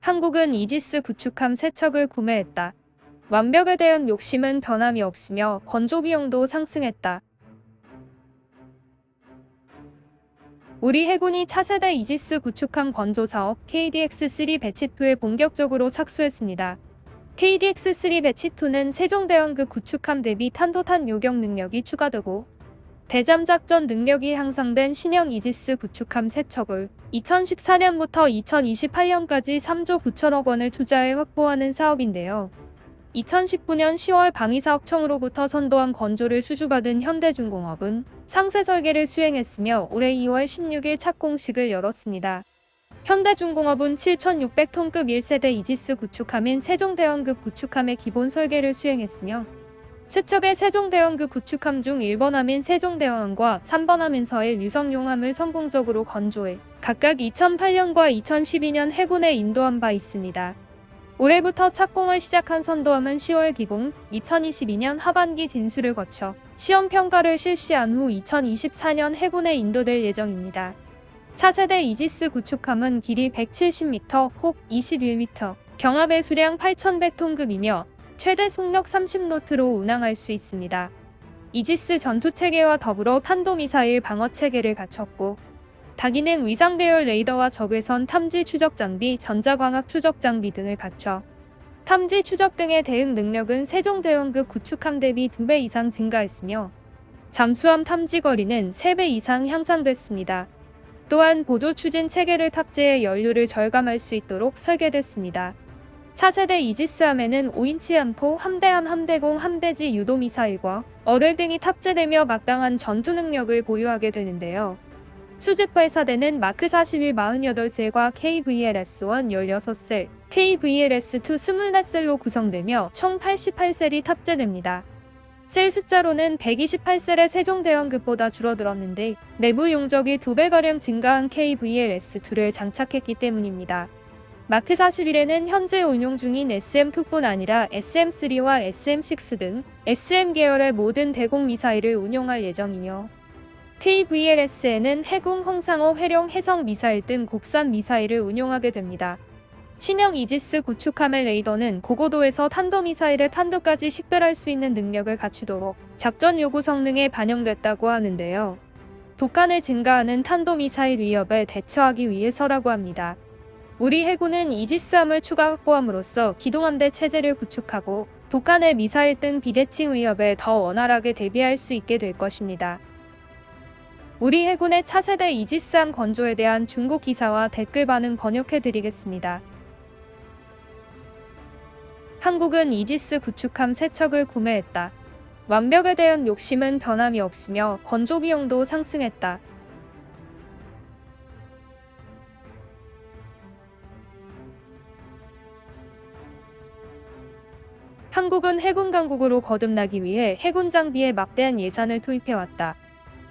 한국은 이지스 구축함 3척을 구매했다. 완벽에 대한 욕심은 변함이 없으며 건조 비용도 상승했다. 우리 해군이 차세대 이지스 구축함 건조 사업 KDX-3 배치2에 본격적으로 착수했습니다. KDX-3 배치2는 세종대왕급 구축함 대비 탄도탄 요격 능력이 추가되고 대잠 작전 능력이 향상된 신형 이지스 구축함 3척을 2014년부터 2028년까지 3조 9천억 원을 투자해 확보하는 사업인데요. 2019년 10월 방위사업청으로부터 선도함 건조를 수주받은 현대중공업은 상세 설계를 수행했으며 올해 2월 16일 착공식을 열었습니다. 현대중공업은 7,600톤급 1세대 이지스 구축함인 세종대왕급 구축함의 기본 설계를 수행했으며 세척의 세종대왕급 구축함 중 1번함인 세종대왕함과 3번함인 서해 유성용함을 성공적으로 건조해 각각 2008년과 2012년 해군에 인도한 바 있습니다. 올해부터 착공을 시작한 선도함은 10월 기공, 2022년 하반기 진수를 거쳐 시험평가를 실시한 후 2024년 해군에 인도될 예정입니다. 차세대 이지스 구축함은 길이 170m, 폭 21m, 경합의 수량 8,100톤급이며 최대 속력 30노트로 운항할 수 있습니다. 이지스 전투체계와 더불어 탄도미사일 방어체계를 갖췄고 다기능 위상 배열 레이더와 적외선 탐지 추적 장비, 전자광학 추적 장비 등을 갖춰 탐지 추적 등의 대응 능력은 세종대왕급 구축함 대비 2배 이상 증가했으며 잠수함 탐지 거리는 3배 이상 향상됐습니다. 또한 보조 추진 체계를 탑재해 연료를 절감할 수 있도록 설계됐습니다. 차세대 이지스함에는 5인치 함포, 함대함, 함대공, 함대지 유도미사일과 어뢰 등이 탑재되며 막강한 전투 능력을 보유하게 되는데요. 수직 발사대는 마크 41 48셀과 KVLS-1 16셀, KVLS-2 24셀로 구성되며 총 88셀이 탑재됩니다. 셀 숫자로는 128셀의 세종대왕급보다 줄어들었는데 내부 용적이 2배가량 증가한 KVLS-2를 장착했기 때문입니다. 마크 41에는 현재 운용 중인 SM-2뿐 아니라 SM-3와 SM-6 등 SM 계열의 모든 대공 미사일을 운용할 예정이며 KVLS에는 해군 홍상호 회룡 해성 미사일 등 국산 미사일을 운용하게 됩니다. 신형 이지스 구축함의 레이더는 고고도에서 탄도미사일의 탄도까지 식별할 수 있는 능력을 갖추도록 작전 요구 성능에 반영됐다고 하는데요. 독한을 증가하는 탄도미사일 위협에 대처하기 위해서라고 합니다. 우리 해군은 이지스함을 추가 확보함으로써 기동함대 체제를 구축하고 독한의 미사일 등 비대칭 위협에 더 원활하게 대비할 수 있게 될 것입니다. 우리 해군의 차세대 이지스함 건조에 대한 중국 기사와 댓글 반응 번역해드리겠습니다. 한국은 이지스 구축함 3척을 구매했다. 완벽에 대한 욕심은 변함이 없으며 건조 비용도 상승했다. 한국은 해군 강국으로 거듭나기 위해 해군 장비에 막대한 예산을 투입해왔다.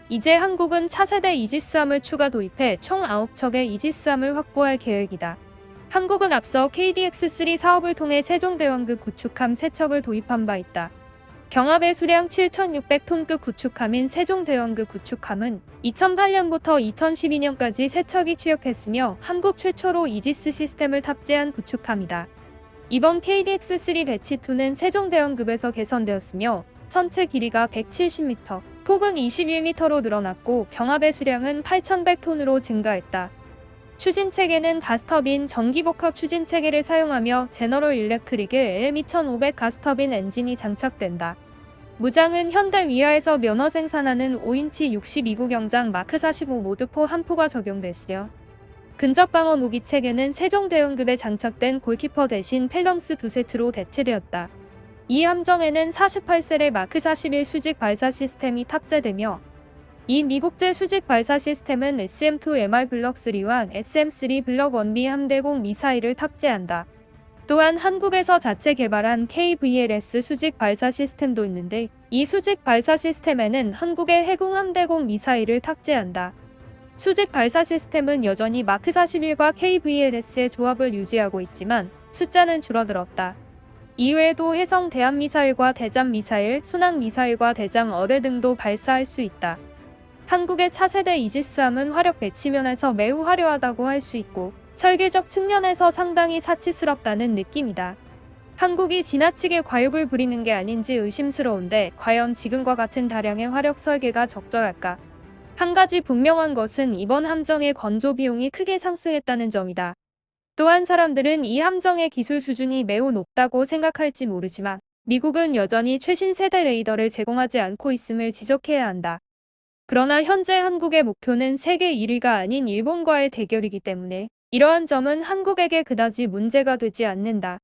이제 한국은 차세대 이지스함을 추가 도입해 총 9척의 이지스함을 확보할 계획이다. 한국은 앞서 KDX-3 사업을 통해 세종대왕급 구축함 3척을 도입한 바 있다. 경합의 수량 7,600톤급 구축함인 세종대왕급 구축함은 2008년부터 2012년까지 3척이 취역했으며 한국 최초로 이지스 시스템을 탑재한 구축함이다. 이번 KDX-3 배치2는 세종대왕급에서 개선되었으며 전체 길이가 170m, 폭은 21m로 늘어났고 경합의 수량은 8,100톤으로 증가했다. 추진체계는 가스터빈 전기복합 추진체계를 사용하며 제너럴 일렉트릭의 LM2500 가스터빈 엔진이 장착된다. 무장은 현대 위아에서 면허 생산하는 5인치 62구 경장 마크 45 모드포 한 포가 적용됐으며 근접방어 무기체계는 세종대왕급에 장착된 골키퍼 대신 펠럼스 2세트로 대체되었다. 이 함정에는 48셀의 마크 41 수직 발사 시스템이 탑재되며 이 미국제 수직 발사 시스템은 SM-2MR 블럭 3와 SM-3 블럭 1B 함대공 미사일을 탑재한다. 또한 한국에서 자체 개발한 KVLS 수직 발사 시스템도 있는데 이 수직 발사 시스템에는 한국의 해군 함대공 미사일을 탑재한다. 수직 발사 시스템은 여전히 마크 41과 KVLS의 조합을 유지하고 있지만 숫자는 줄어들었다. 이외에도 해성 대함미사일과 대잠미사일, 순항미사일과 대잠 어뢰 등도 발사할 수 있다. 한국의 차세대 이지스함은 화력 배치면에서 매우 화려하다고 할 수 있고 설계적 측면에서 상당히 사치스럽다는 느낌이다. 한국이 지나치게 과욕을 부리는 게 아닌지 의심스러운데 과연 지금과 같은 다량의 화력 설계가 적절할까? 한 가지 분명한 것은 이번 함정의 건조 비용이 크게 상승했다는 점이다. 또한 사람들은 이 함정의 기술 수준이 매우 높다고 생각할지 모르지만 미국은 여전히 최신 세대 레이더를 제공하지 않고 있음을 지적해야 한다. 그러나 현재 한국의 목표는 세계 1위가 아닌 일본과의 대결이기 때문에 이러한 점은 한국에게 그다지 문제가 되지 않는다.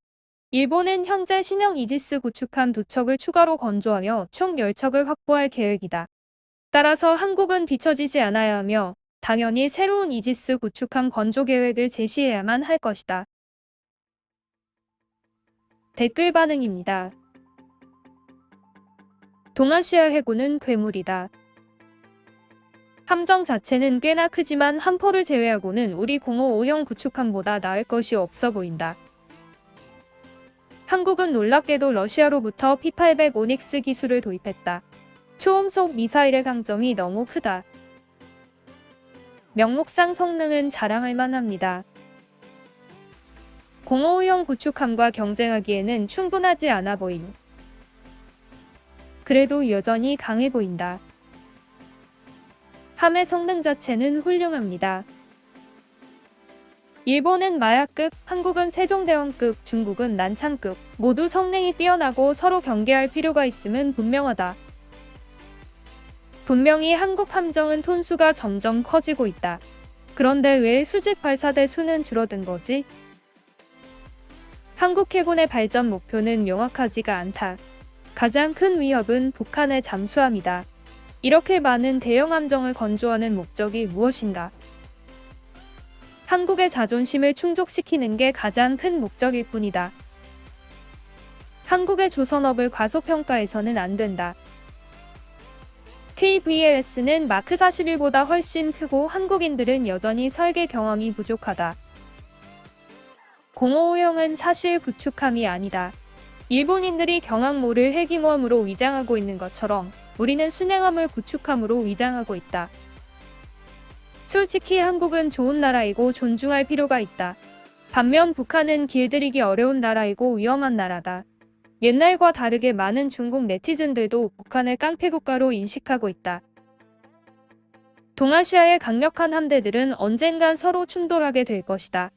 일본은 현재 신형 이지스 구축함 2척을 추가로 건조하며 총 10척을 확보할 계획이다. 따라서 한국은 뒤처지지 않아야 하며 당연히 새로운 이지스 구축함 건조 계획을 제시해야만 할 것이다. 댓글 반응입니다. 동아시아 해군은 괴물이다. 함정 자체는 꽤나 크지만 함포를 제외하고는 우리 055형 구축함보다 나을 것이 없어 보인다. 한국은 놀랍게도 러시아로부터 P-800 오닉스 기술을 도입했다. 초음속 미사일의 강점이 너무 크다. 명목상 성능은 자랑할 만합니다. 055형 구축함과 경쟁하기에는 충분하지 않아 보임. 그래도 여전히 강해 보인다. 함의 성능 자체는 훌륭합니다. 일본은 마야급, 한국은 세종대왕급, 중국은 난창급, 모두 성능이 뛰어나고 서로 경계할 필요가 있음은 분명하다. 분명히 한국 함정은 톤수가 점점 커지고 있다. 그런데 왜 수직 발사대 수는 줄어든 거지? 한국 해군의 발전 목표는 명확하지가 않다. 가장 큰 위협은 북한의 잠수함이다. 이렇게 많은 대형 함정을 건조하는 목적이 무엇인가? 한국의 자존심을 충족시키는 게 가장 큰 목적일 뿐이다. 한국의 조선업을 과소평가해서는 안 된다. KVLS는 마크 41보다 훨씬 크고 한국인들은 여전히 설계 경험이 부족하다. 055형은 사실 구축함이 아니다. 일본인들이 경항모를 헬기모함으로 위장하고 있는 것처럼 우리는 순행함을 구축함으로 위장하고 있다. 솔직히 한국은 좋은 나라이고 존중할 필요가 있다. 반면 북한은 길들이기 어려운 나라이고 위험한 나라다. 옛날과 다르게 많은 중국 네티즌들도 북한을 깡패국가로 인식하고 있다. 동아시아의 강력한 함대들은 언젠간 서로 충돌하게 될 것이다.